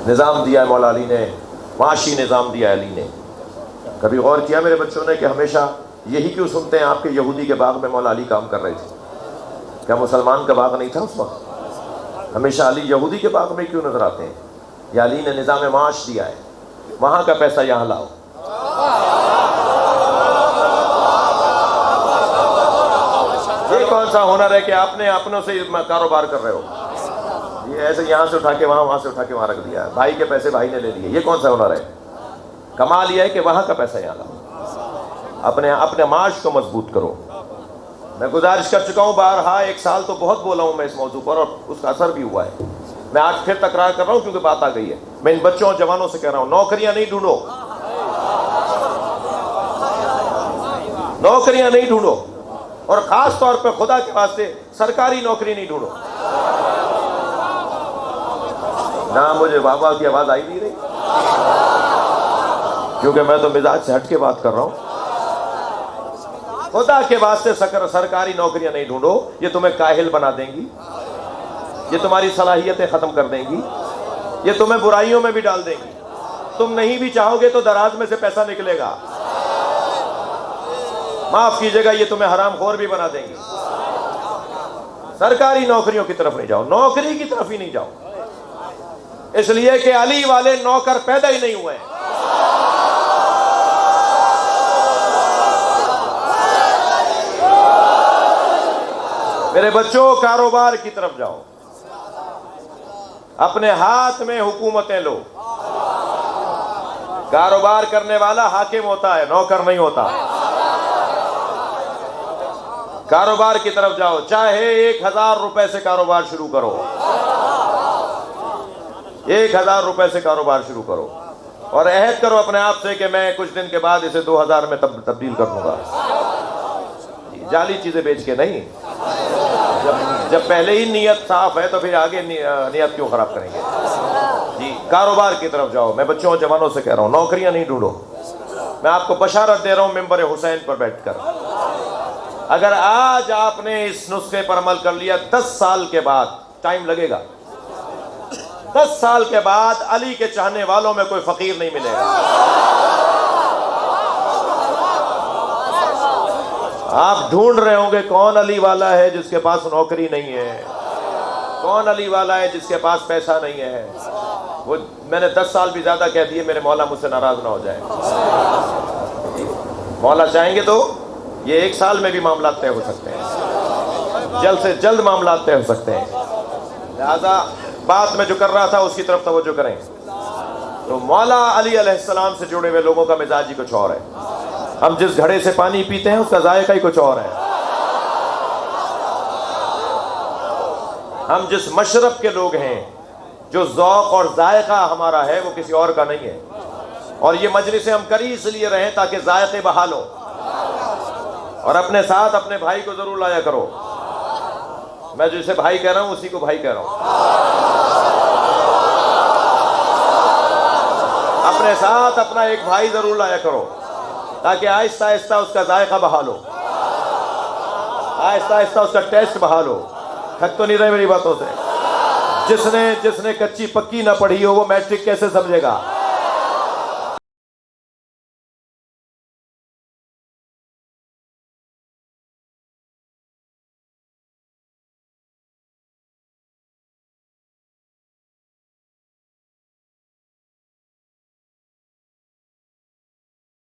نظام دیا ہے مولا علی نے، معاشی نظام دیا ہے علی نے. کبھی غور کیا میرے بچوں نے کہ ہمیشہ یہی کیوں سنتے ہیں آپ کے یہودی کے باغ میں مولا علی کام کر رہے تھے؟ کیا مسلمان کا باغ نہیں تھا اس وقت؟ ہمیشہ علی یہودی کے باغ میں کیوں نظر آتے ہیں؟ یا علی نے نظام معاش دیا ہے، وہاں کا پیسہ یہاں لاؤ. یہ کون سا ہنر ہے کہ آپ نے اپنوں سے کاروبار کر رہے ہو؟ یہ ایسے یہاں سے اٹھا کے وہاں، وہاں سے اٹھا کے وہاں رکھ دیا. بھائی کے پیسے بھائی نے لے لیے. یہ کون سا ہنر ہے؟ کمال یہ ہے کہ وہاں کا پیسہ یہاں لاؤ. اپنے معاش کو مضبوط کرو. میں گزارش کر چکا ہوں بارہا، 1 سال تو بہت بولا ہوں میں اس موضوع پر، اور اس کا اثر بھی ہوا ہے. میں آج پھر تکرار کر رہا ہوں کیونکہ بات آ گئی ہے. میں ان بچوں اور جوانوں سے کہہ رہا ہوں، نوکریاں نہیں ڈھونڈو، نوکریاں نہیں ڈھونڈو، اور خاص طور پہ خدا کے واسطے سرکاری نوکری نہیں ڈھونڈو. نہ مجھے بابا کی آواز آئی نہیں رہی، کیونکہ میں تو مزاج سے ہٹ کے بات کر رہا ہوں. خدا کے واسطے سرکاری نوکریاں نہیں ڈھونڈو، یہ تمہیں کاہل بنا دیں گی، یہ تمہاری صلاحیتیں ختم کر دیں گی، یہ تمہیں برائیوں میں بھی ڈال دیں گی. تم نہیں بھی چاہو گے تو دراز میں سے پیسہ نکلے گا. معاف کیجیے گا، یہ تمہیں حرام خور بھی بنا دیں گی. سرکاری نوکریوں کی طرف نہیں جاؤ، نوکری کی طرف ہی نہیں جاؤ، اس لیے کہ علی والے نوکر پیدا ہی نہیں ہوئے ہیں. میرے بچوں، کاروبار کی طرف جاؤ، اپنے ہاتھ میں حکومتیں لو. کاروبار کرنے والا حاکم ہوتا ہے، نوکر نہیں ہوتا. کاروبار کی طرف جاؤ، چاہے 1000 روپے سے کاروبار شروع کرو، 1000 روپے سے کاروبار شروع کرو، اور عہد کرو اپنے آپ سے کہ میں کچھ دن کے بعد اسے 2000 میں تبدیل کر دوں گا. جعلی چیزیں بیچ کے نہیں. جب پہلے ہی نیت صاف ہے تو پھر آگے نیت کیوں خراب کریں گے؟ جی، کاروبار کی طرف جاؤ. میں بچوں اور جوانوں سے کہہ رہا ہوں، نوکریاں نہیں ڈھونڈو. میں آپ کو بشارت دے رہا ہوں ممبر حسین پر بیٹھ کر، اگر آج آپ نے اس نسخے پر عمل کر لیا، 10 سال کے بعد، ٹائم لگے گا، 10 سال کے بعد علی کے چاہنے والوں میں کوئی فقیر نہیں ملے گا. آپ ڈھونڈ رہے ہوں گے کون علی والا ہے جس کے پاس نوکری نہیں ہے، کون علی والا ہے جس کے پاس پیسہ نہیں ہے. وہ میں نے 10 سال بھی زیادہ کہہ دیے، میرے مولا مجھ سے ناراض نہ ہو جائے. مولا چاہیں گے تو یہ 1 سال میں بھی معاملات طے ہو سکتے ہیں، جلد سے جلد معاملات طے ہو سکتے ہیں. لہذا بات میں جو کر رہا تھا اس کی طرف توجہ کریں. تو مولا علی علیہ السلام سے جڑے ہوئے لوگوں کا مزاج ہی کچھ اور ہے. ہم جس گھڑے سے پانی پیتے ہیں اس کا ذائقہ ہی کچھ اور ہے. ہم جس مشرب کے لوگ ہیں، جو ذوق اور ذائقہ ہمارا ہے وہ کسی اور کا نہیں ہے. اور یہ مجلسیں ہم کری اس لیے رہیں تاکہ ذائقے بحال ہو. اور اپنے ساتھ اپنے بھائی کو ضرور لایا کرو. میں جسے بھائی کہہ رہا ہوں اسی کو بھائی کہہ رہا ہوں. اپنے ساتھ اپنا ایک بھائی ضرور لایا کرو تاکہ آہستہ آہستہ اس کا ذائقہ بحال ہو، آہستہ آہستہ اس کا ٹیسٹ بحال ہو. تھک تو نہیں رہے میری باتوں سے؟ جس نے کچی پکی نہ پڑھی ہو وہ میٹرک کیسے سمجھے گا؟